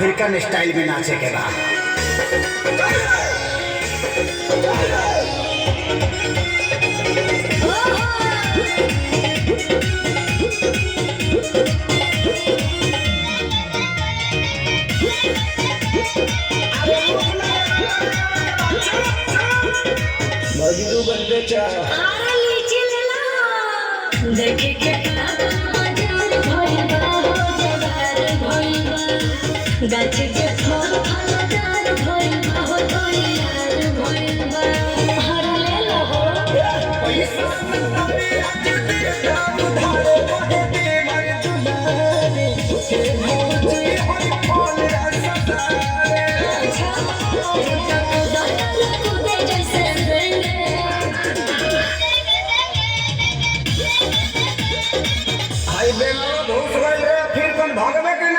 African style में नाचे के बा। मजनू बन बेचा देखे के मजार भइल बा हो जवार भइल बा गाछ के फल फलदार भइल बा हो तैयार भइल बा हर ले लो हो पैसा नंबरे अजते काम धारे बहते मर दुलारे हे भौजी होई फल रसदारे अच्छा दहला कूदे जैसे बेंगे हाय बेंगलो घुस गइल रे फिर कौन भागवे के